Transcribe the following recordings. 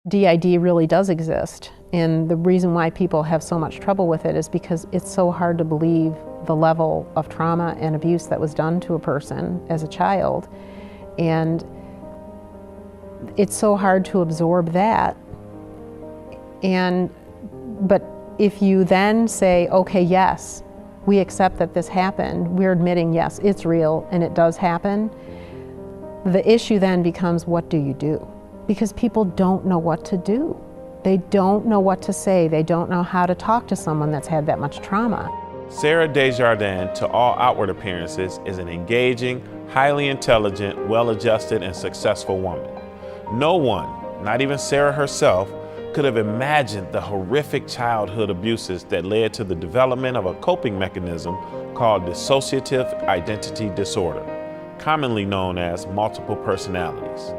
DID really does exist, and the reason why people have so much trouble with it is because it's so hard to believe the level of trauma and abuse that was done to a person as a child, and it's so hard to absorb that. But if you then say, okay, yes, we accept that this happened, we're admitting, yes, it's real and it does happen, the issue then becomes, what do you do? Because people don't know what to do. They don't know what to say. They don't know how to talk to someone that's had that much trauma. Sarah Desjardins, to all outward appearances, is an engaging, highly intelligent, well-adjusted, and successful woman. No one, not even Sarah herself, could have imagined the horrific childhood abuses that led to the development of a coping mechanism called Dissociative Identity Disorder, commonly known as multiple personalities.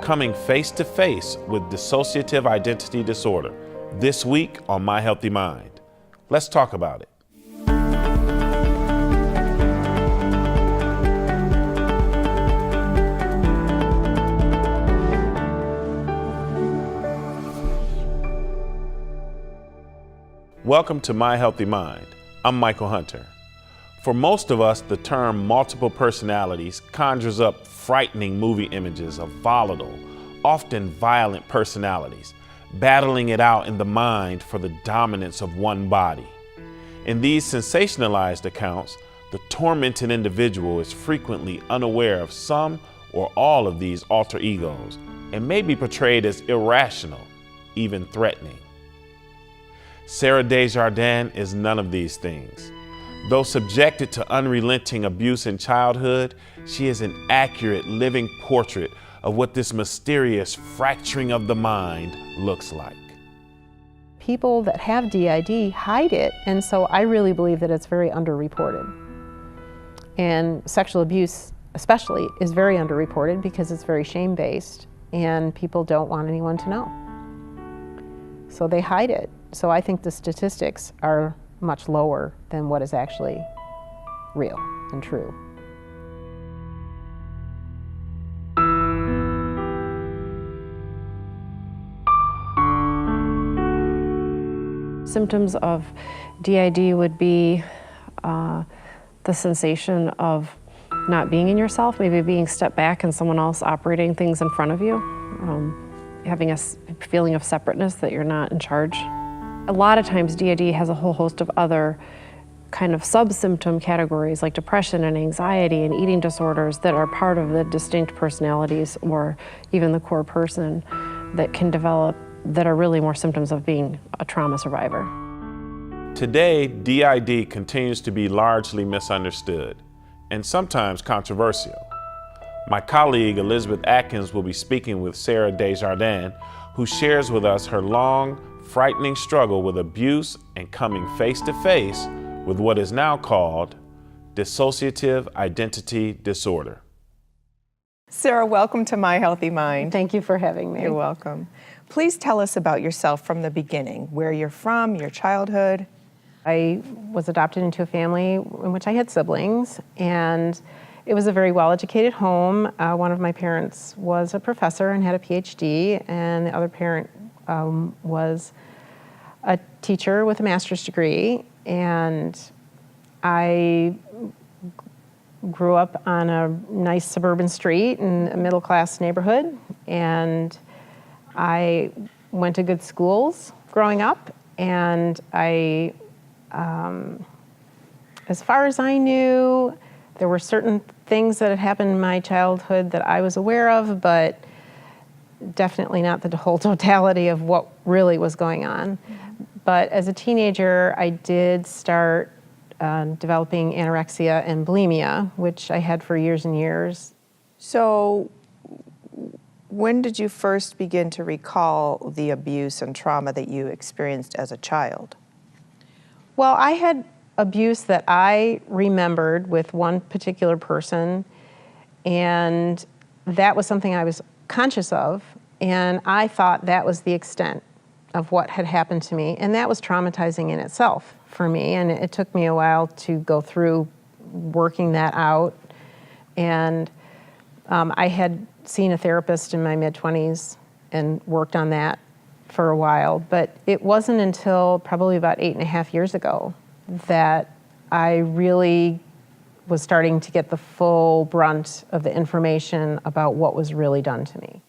Coming face to face with Dissociative Identity Disorder this week on My Healthy Mind. Let's talk about it. Welcome to My Healthy Mind. I'm Michael Hunter. For most of us, the term multiple personalities conjures up frightening movie images of volatile, often violent personalities, battling it out in the mind for the dominance of one body. In these sensationalized accounts, the tormented individual is frequently unaware of some or all of these alter egos and may be portrayed as irrational, even threatening. Sarah Desjardins is none of these things. Though subjected to unrelenting abuse in childhood, she is an accurate living portrait of what this mysterious fracturing of the mind looks like. People that have DID hide it, and so I really believe that it's very underreported. And sexual abuse especially is very underreported because it's very shame-based and people don't want anyone to know. So they hide it. So I think the statistics are much lower than what is actually real and true. Symptoms of DID would be the sensation of not being in yourself, maybe being stepped back and someone else operating things in front of you, having a feeling of separateness that you're not in charge. A lot of times DID has a whole host of other kind of sub-symptom categories like depression and anxiety and eating disorders that are part of the distinct personalities or even the core person that can develop that are really more symptoms of being a trauma survivor. Today, DID continues to be largely misunderstood and sometimes controversial. My colleague Elizabeth Atkins will be speaking with Sarah Desjardins, who shares with us her long, frightening struggle with abuse and coming face to face with what is now called Dissociative Identity Disorder. Sarah, welcome to My Healthy Mind. Thank you for having me. You're welcome. Please tell us about yourself from the beginning, where you're from, your childhood. I was adopted into a family in which I had siblings, and it was a very well-educated home. One of my parents was a professor and had a PhD, and the other parent was a teacher with a master's degree, and I grew up on a nice suburban street in a middle-class neighborhood, and I went to good schools growing up, and as far as I knew, there were certain things that had happened in my childhood that I was aware of, but definitely not the whole totality of what really was going on. But as a teenager, I did start developing anorexia and bulimia, which I had for years and years. So when did you first begin to recall the abuse and trauma that you experienced as a child? Well, I had abuse that I remembered with one particular person, and that was something I was conscious of, and I thought that was the extent of what had happened to me, and that was traumatizing in itself for me, and it took me a while to go through working that out. And I had seen a therapist in my mid-20s and worked on that for a while. But it wasn't until probably about 8.5 years ago that I really was starting to get the full brunt of the information about what was really done to me.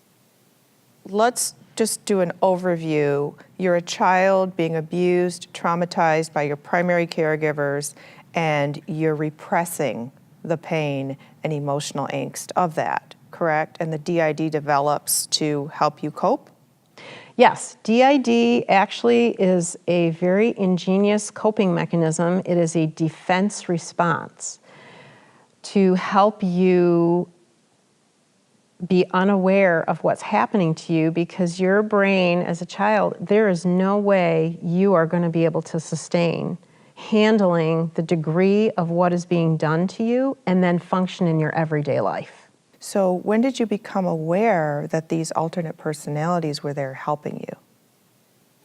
Let's just do an overview. You're a child being abused, traumatized by your primary caregivers, and you're repressing the pain and emotional angst of that, correct? And the DID develops to help you cope? Yes, DID actually is a very ingenious coping mechanism. It is a defense response to help you be unaware of what's happening to you, because your brain as a child, there is no way you are going to be able to sustain handling the degree of what is being done to you and then function in your everyday life. So when did you become aware that these alternate personalities were there helping you?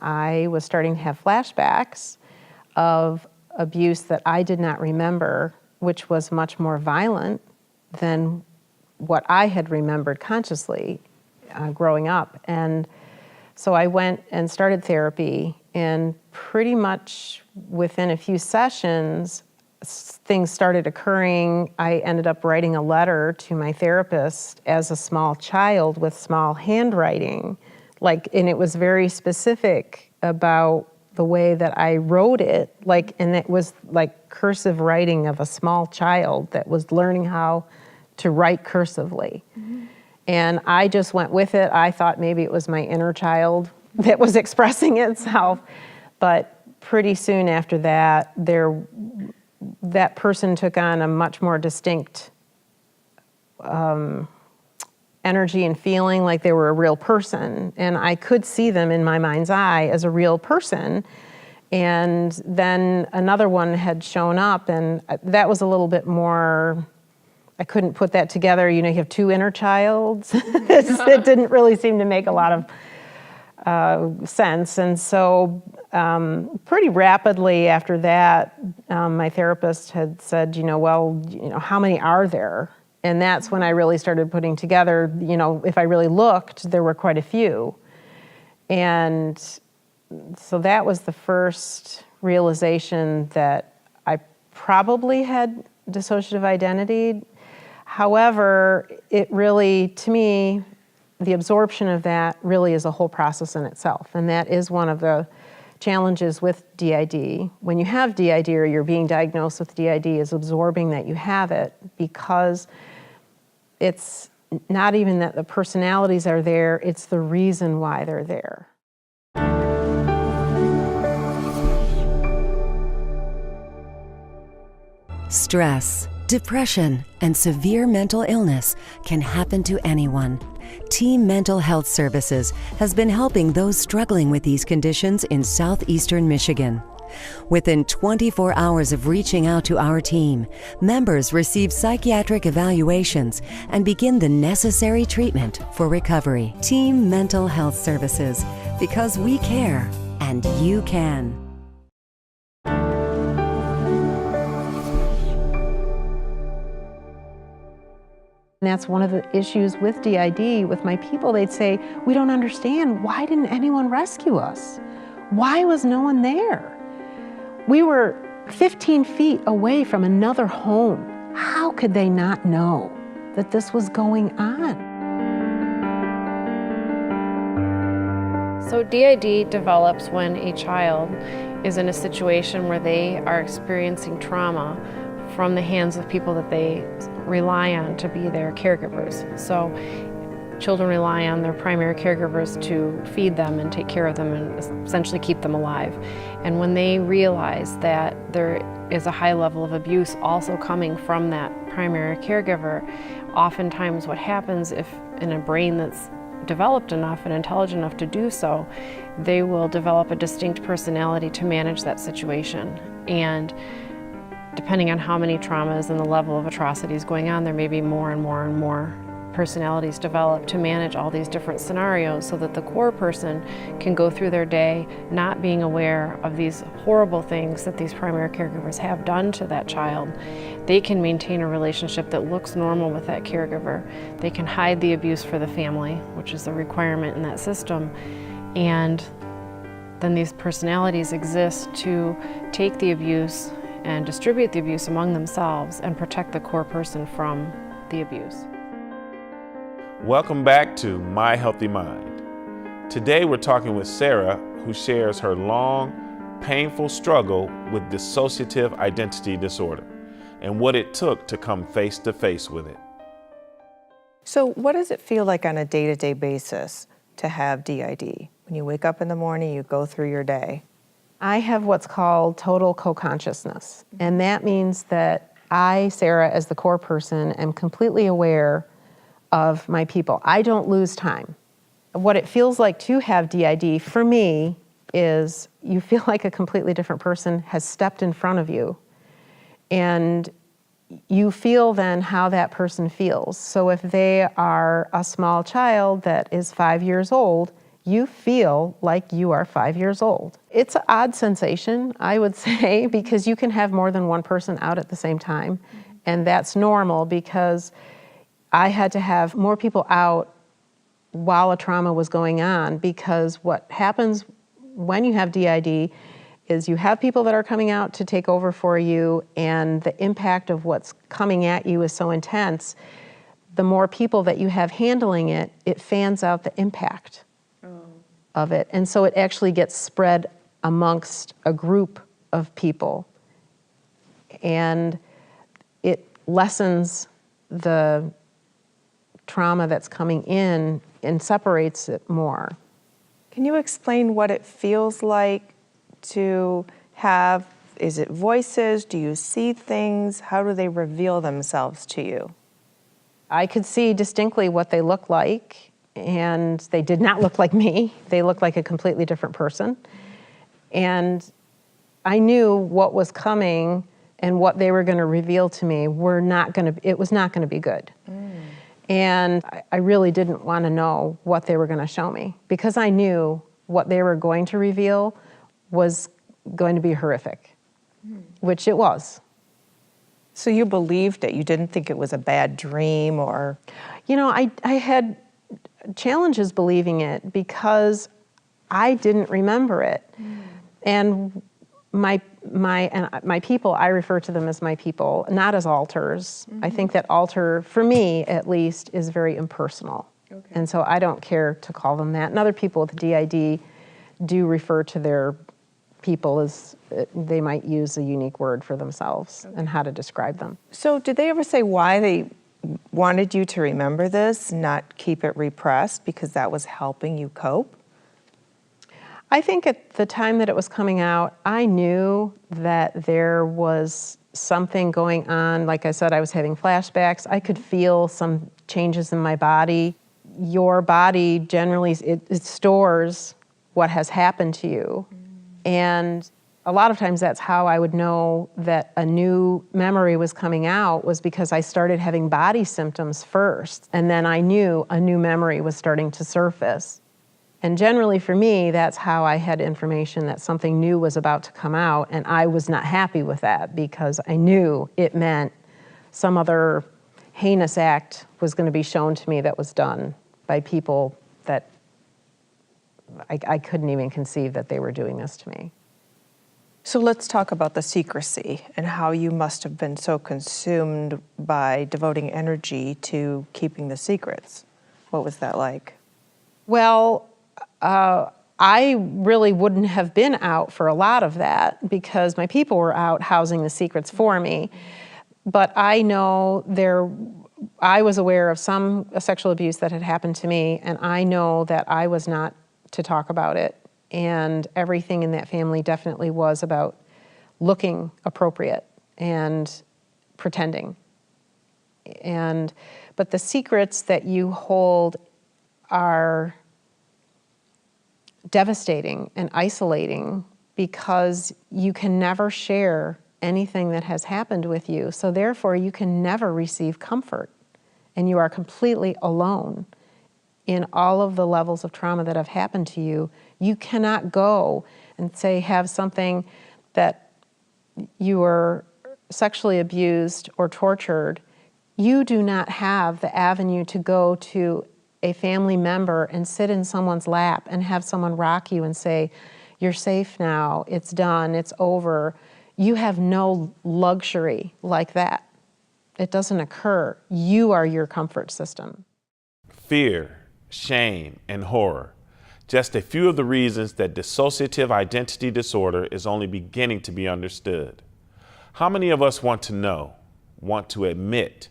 I was starting to have flashbacks of abuse that I did not remember, which was much more violent than what I had remembered consciously growing up. And so I went and started therapy, and pretty much within a few sessions, things started occurring. I ended up writing a letter to my therapist as a small child with small handwriting, and it was very specific about the way that I wrote it, and it was like cursive writing of a small child that was learning how to write cursively. Mm-hmm. And I just went with it. I thought maybe it was my inner child that was expressing itself. But pretty soon after that, that person took on a much more distinct energy and feeling, like they were a real person. And I could see them in my mind's eye as a real person. And then another one had shown up, and that was a little bit more, I couldn't put that together. You have two inner childs. It didn't really seem to make a lot of sense. And so pretty rapidly after that, my therapist had said, how many are there? And that's when I really started putting together, if I really looked, there were quite a few. And so that was the first realization that I probably had dissociative identity. However, it really, to me, the absorption of that really is a whole process in itself. And that is one of the challenges with DID. When you have DID or you're being diagnosed with DID, is absorbing that you have it, because it's not even that the personalities are there, it's the reason why they're there. Stress, depression, and severe mental illness can happen to anyone. Team Mental Health Services has been helping those struggling with these conditions in southeastern Michigan. Within 24 hours of reaching out to our team, members receive psychiatric evaluations and begin the necessary treatment for recovery. Team Mental Health Services, because we care and you can. And that's one of the issues with DID. With my people, they'd say, we don't understand. Why didn't anyone rescue us? Why was no one there? We were 15 feet away from another home. How could they not know that this was going on? So DID develops when a child is in a situation where they are experiencing trauma from the hands of people that they rely on to be their caregivers. So children rely on their primary caregivers to feed them and take care of them and essentially keep them alive. And when they realize that there is a high level of abuse also coming from that primary caregiver, oftentimes what happens, if in a brain that's developed enough and intelligent enough to do so, they will develop a distinct personality to manage that situation. And depending on how many traumas and the level of atrocities going on, there may be more and more and more personalities develop to manage all these different scenarios so that the core person can go through their day not being aware of these horrible things that these primary caregivers have done to that child. They can maintain a relationship that looks normal with that caregiver. They can hide the abuse for the family, which is a requirement in that system. And then these personalities exist to take the abuse and distribute the abuse among themselves and protect the core person from the abuse. Welcome back to My Healthy Mind. Today we're talking with Sarah, who shares her long, painful struggle with dissociative identity disorder and what it took to come face to face with it. So what does it feel like on a day-to-day basis to have DID? When you wake up in the morning, you go through your day. I have what's called total co-consciousness, and that means that I, Sarah, as the core person, am completely aware of my people. I don't lose time. What it feels like to have DID for me is you feel like a completely different person has stepped in front of you, and you feel then how that person feels. So if they are a small child that is 5 years old, you feel like you are 5 years old. It's an odd sensation, I would say, because you can have more than one person out at the same time, and that's normal because I had to have more people out while a trauma was going on, because what happens when you have DID is you have people that are coming out to take over for you, and the impact of what's coming at you is so intense. The more people that you have handling it, it fans out the impact of it. And so it actually gets spread amongst a group of people, and it lessens the trauma that's coming in and separates it more. Can you explain what it feels like to have, is it voices? Do you see things? How do they reveal themselves to you? I could see distinctly what they look like, and they did not look like me. They looked like a completely different person. And I knew what was coming and what they were going to reveal to me it was not going to be good. And I really didn't want to know what they were going to show me, because I knew what they were going to reveal was going to be horrific, which it was. So you believed it? You didn't think it was a bad dream or? You know, I had challenges believing it because I didn't remember it. And my people, I refer to them as my people, not as alters. I think that alter, for me at least, is very impersonal. Okay. And so I don't care to call them that. And other people with DID do refer to their people as, they might use a unique word for themselves and how to describe them. So did they ever say why they wanted you to remember this, not keep it repressed, because that was helping you cope? I think at the time that it was coming out, I knew that there was something going on. Like I said, I was having flashbacks. I could feel some changes in my body. Your body generally, it stores what has happened to you. And a lot of times that's how I would know that a new memory was coming out, was because I started having body symptoms first. And then I knew a new memory was starting to surface. And generally for me, that's how I had information that something new was about to come out, and I was not happy with that because I knew it meant some other heinous act was going to be shown to me that was done by people that I couldn't even conceive that they were doing this to me. So let's talk about the secrecy and how you must have been so consumed by devoting energy to keeping the secrets. What was that like? Well, I really wouldn't have been out for a lot of that because my people were out housing the secrets for me. But I know I was aware of some sexual abuse that had happened to me, and I know that I was not to talk about it. And everything in that family definitely was about looking appropriate and pretending. But the secrets that you hold are devastating and isolating because you can never share anything that has happened with you. So therefore, you can never receive comfort and you are completely alone in all of the levels of trauma that have happened to you. You cannot go and say, have something that you were sexually abused or tortured. You do not have the avenue to go to a family member and sit in someone's lap and have someone rock you and say, you're safe now, it's done, it's over. You have no luxury like that. It doesn't occur. You are your comfort system. Fear, shame, and horror. Just a few of the reasons that dissociative identity disorder is only beginning to be understood. How many of us want to admit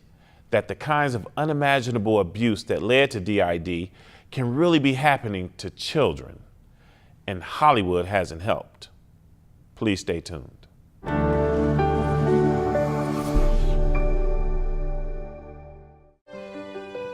that the kinds of unimaginable abuse that led to DID can really be happening to children, and Hollywood hasn't helped? Please stay tuned.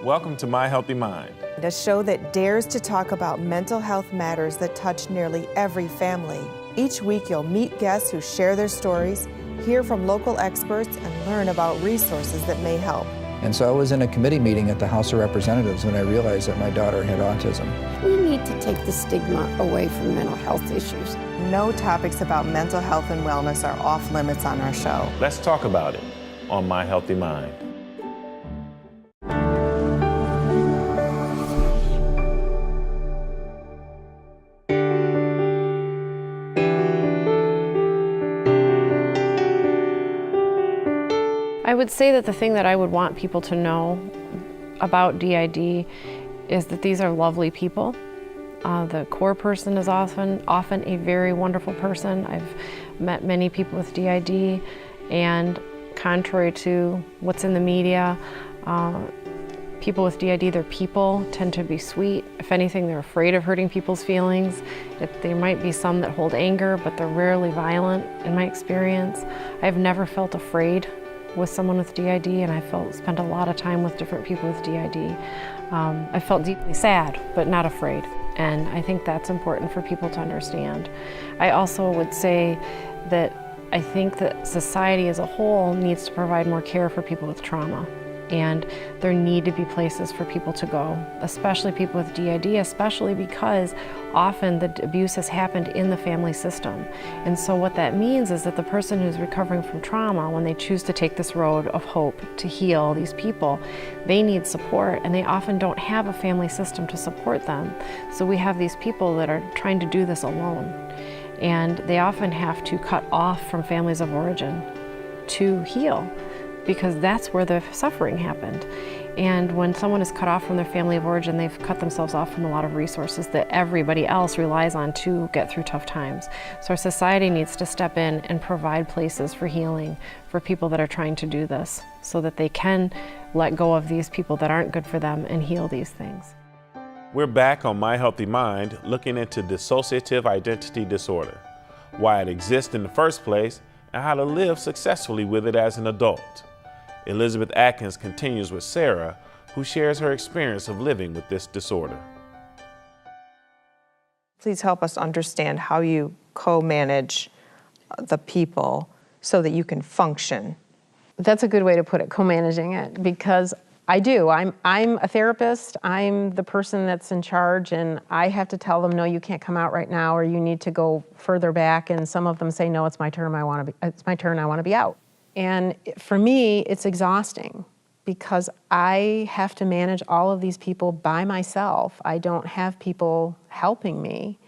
Welcome to My Healthy Mind, A show that dares to talk about mental health matters that touch nearly every family. Each week you'll meet guests who share their stories, hear from local experts, and learn about resources that may help. And so I was in a committee meeting at the House of Representatives when I realized that my daughter had autism. We need to take the stigma away from mental health issues. No topics about mental health and wellness are off limits on our show. Let's talk about it on My Healthy Mind. I would say that the thing that I would want people to know about DID is that these are lovely people. The core person is often a very wonderful person. I've met many people with DID, and contrary to what's in the media, people with DID, their people tend to be sweet. If anything, they're afraid of hurting people's feelings. There might be some that hold anger, but they're rarely violent in my experience. I've never felt afraid with someone with DID, and I spent a lot of time with different people with DID. I felt deeply sad, but not afraid. And I think that's important for people to understand. I also would say that I think that society as a whole needs to provide more care for people with trauma. And there need to be places for people to go, especially people with DID, especially because often the abuse has happened in the family system. And so what that means is that the person who's recovering from trauma, when they choose to take this road of hope to heal these people, they need support, and they often don't have a family system to support them. So we have these people that are trying to do this alone. And they often have to cut off from families of origin to heal, because that's where the suffering happened. And when someone is cut off from their family of origin, they've cut themselves off from a lot of resources that everybody else relies on to get through tough times. So our society needs to step in and provide places for healing for people that are trying to do this, so that they can let go of these people that aren't good for them and heal these things. We're back on My Healthy Mind, looking into dissociative identity disorder, why it exists in the first place, and how to live successfully with it as an adult. Elizabeth Atkins continues with Sarah, who shares her experience of living with this disorder. Please help us understand how you co-manage the people so that you can function. That's a good way to put it, co-managing it, because I do. I'm a therapist. I'm the person that's in charge, and I have to tell them, no, you can't come out right now, or you need to go further back. And some of them say, no, it's my turn. I want to be out. And for me, it's exhausting because I have to manage all of these people by myself. I don't have people helping me.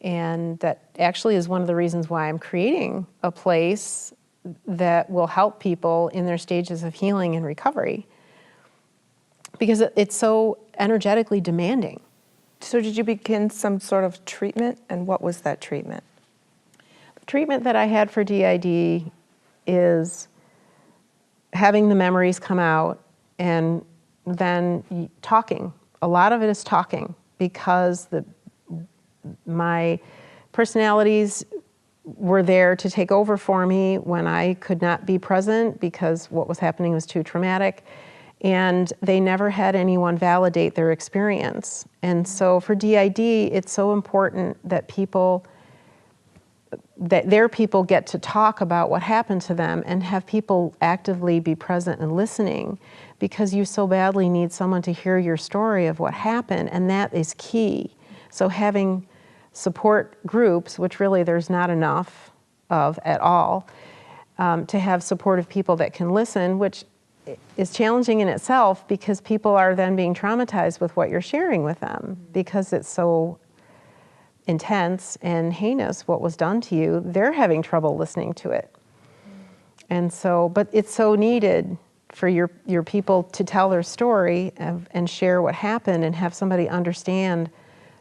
And that actually is one of the reasons why I'm creating a place that will help people in their stages of healing and recovery, because it's so energetically demanding. So did you begin some sort of treatment, and what was that treatment? The treatment that I had for DID is having the memories come out and then talking. A lot of it is talking, because my personalities were there to take over for me when I could not be present because what was happening was too traumatic, and they never had anyone validate their experience. And so for DID, it's so important that their people get to talk about what happened to them and have people actively be present and listening, because you so badly need someone to hear your story of what happened, and that is key. So having support groups, which really there's not enough of at all, to have supportive people that can listen, which is challenging in itself because people are then being traumatized with what you're sharing with them because it's so intense and heinous what was done to you. They're having trouble listening to it. And so, but it's so needed for your people to tell their story and share what happened and have somebody understand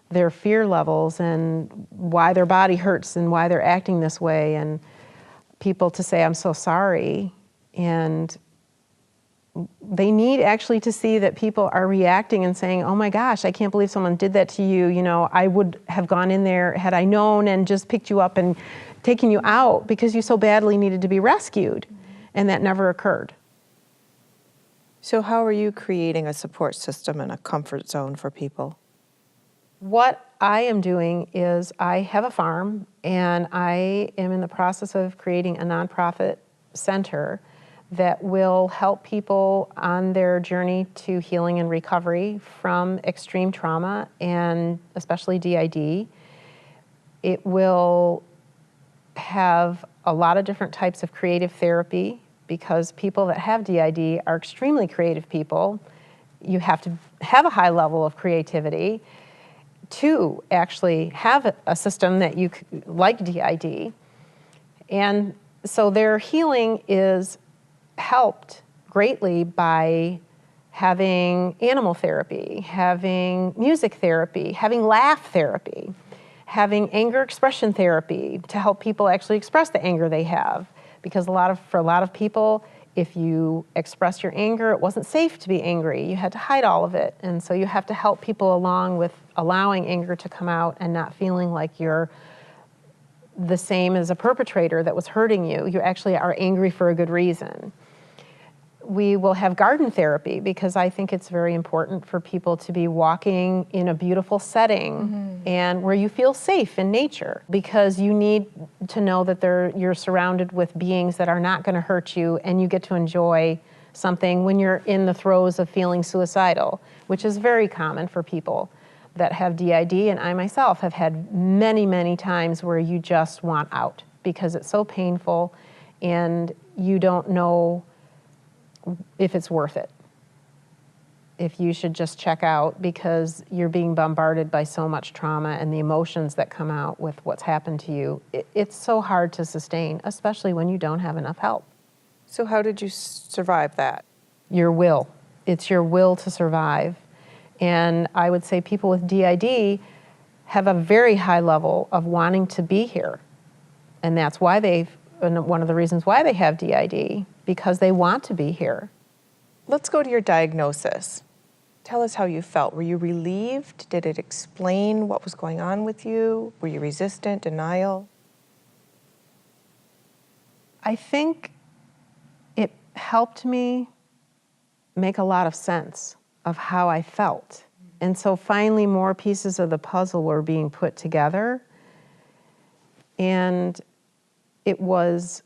their fear levels and why their body hurts and why they're acting this way, and people to say, I'm so sorry. And they need actually to see that people are reacting and saying, oh my gosh, I can't believe someone did that to you. You know, I would have gone in there had I known and just picked you up and taken you out because you so badly needed to be rescued. And that never occurred. So how are you creating a support system and a comfort zone for people? What I am doing is I have a farm, and I am in the process of creating a nonprofit center that will help people on their journey to healing and recovery from extreme trauma, and especially DID. It will have a lot of different types of creative therapy because people that have DID are extremely creative people. You have to have a high level of creativity to actually have a system that you like DID. And so their healing is helped greatly by having animal therapy, having music therapy, having laugh therapy, having anger expression therapy to help people actually express the anger they have. Because for a lot of people, if you express your anger, it wasn't safe to be angry. You had to hide all of it. And so you have to help people along with allowing anger to come out and not feeling like you're the same as a perpetrator that was hurting you. You actually are angry for a good reason. We will have garden therapy because I think it's very important for people to be walking in a beautiful setting and where you feel safe in nature, because you need to know that you're surrounded with beings that are not going to hurt you, and you get to enjoy something when you're in the throes of feeling suicidal, which is very common for people that have DID, and I myself have had many, many times where you just want out because it's so painful and you don't know if it's worth it, if you should just check out because you're being bombarded by so much trauma and the emotions that come out with what's happened to you. It's so hard to sustain, especially when you don't have enough help. So how did you survive that? Your will. It's your will to survive. And I would say people with DID have a very high level of wanting to be here. And that's why one of the reasons why they have DID, because they want to be here. Let's go to your diagnosis. Tell us how you felt. Were you relieved? Did it explain what was going on with you? Were you resistant, denial? I think it helped me make a lot of sense of how I felt. And so finally more pieces of the puzzle were being put together. And it was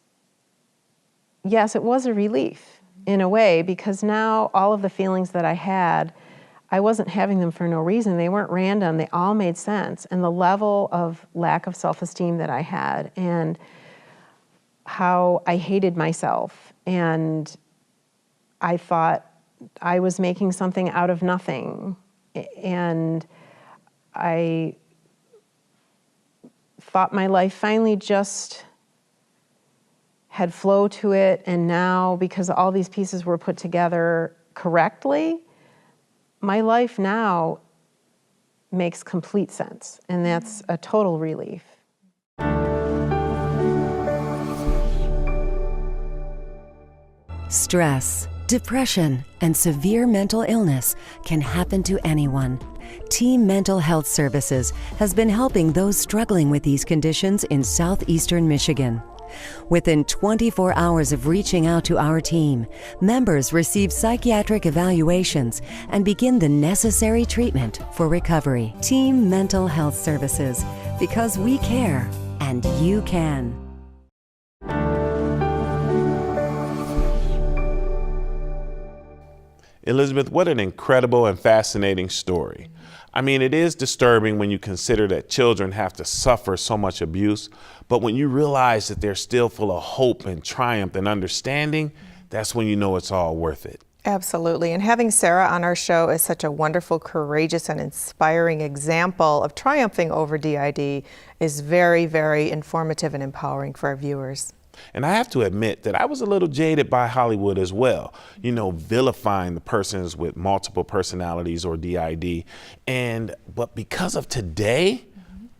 a relief in a way, because now all of the feelings that I had, I wasn't having them for no reason. They weren't random. They all made sense. And the level of lack of self-esteem that I had, and how I hated myself, and I thought I was making something out of nothing, and I thought my life finally just had flow to it, and now, because all these pieces were put together correctly, my life now makes complete sense, and that's a total relief. Stress, depression, and severe mental illness can happen to anyone. Team Mental Health Services has been helping those struggling with these conditions in southeastern Michigan. Within 24 hours of reaching out to our team, members receive psychiatric evaluations and begin the necessary treatment for recovery. Team Mental Health Services, because we care and you can. Elizabeth, what an incredible and fascinating story. I mean, it is disturbing when you consider that children have to suffer so much abuse, but when you realize that they're still full of hope and triumph and understanding, that's when you know it's all worth it. Absolutely. And having Sarah on our show is such a wonderful, courageous, and inspiring example of triumphing over DID is very, very informative and empowering for our viewers. And I have to admit that I was a little jaded by Hollywood as well, you know, vilifying the persons with multiple personalities or DID. But because of today,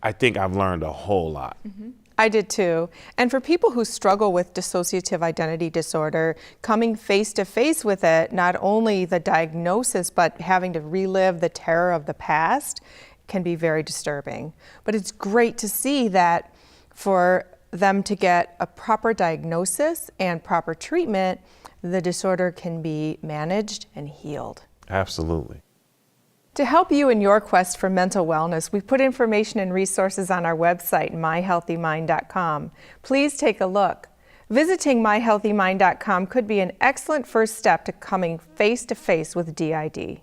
I think I've learned a whole lot. I did too. And for people who struggle with dissociative identity disorder, coming face to face with it, not only the diagnosis, but having to relive the terror of the past can be very disturbing. But it's great to see that for them to get a proper diagnosis and proper treatment, the disorder can be managed and healed. Absolutely. To help you in your quest for mental wellness, we've put information and resources on our website, myhealthymind.com. Please take a look. Visiting myhealthymind.com could be an excellent first step to coming face to face with DID.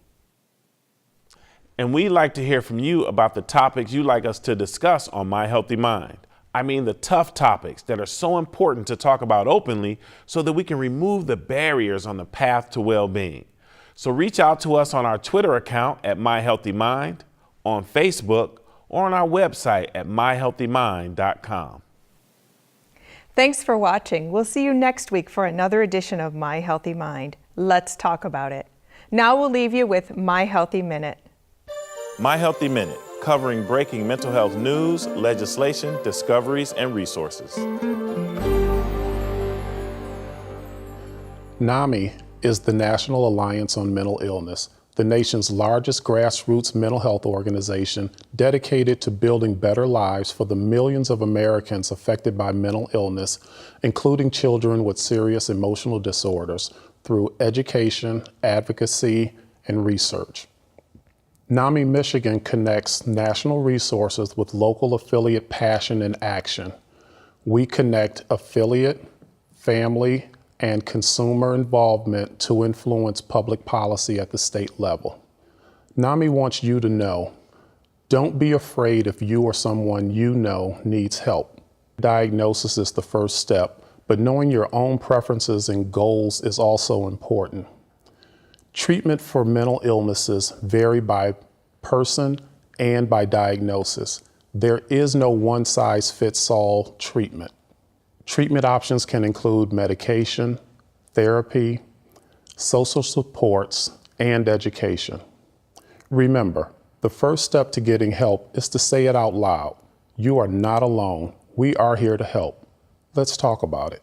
And we'd like to hear from you about the topics you'd like us to discuss on My Healthy Mind. I mean, the tough topics that are so important to talk about openly so that we can remove the barriers on the path to well-being. So reach out to us on our Twitter account at myhealthymind, on Facebook, or on our website at myhealthymind.com. Thanks for watching. We'll see you next week for another edition of My Healthy Mind. Let's talk about it. Now we'll leave you with My Healthy Minute. My Healthy Minute, covering breaking mental health news, legislation, discoveries, and resources. NAMI is the National Alliance on Mental Illness, the nation's largest grassroots mental health organization dedicated to building better lives for the millions of Americans affected by mental illness, including children with serious emotional disorders, through education, advocacy, and research. NAMI Michigan connects national resources with local affiliate passion and action. We connect affiliate, family, and consumer involvement to influence public policy at the state level. NAMI wants you to know, don't be afraid if you or someone you know needs help. Diagnosis is the first step, but knowing your own preferences and goals is also important. Treatment for mental illnesses vary by person and by diagnosis. There is no one-size-fits-all treatment. Treatment options can include medication, therapy, social supports, and education. Remember, the first step to getting help is to say it out loud. You are not alone. We are here to help. Let's talk about it.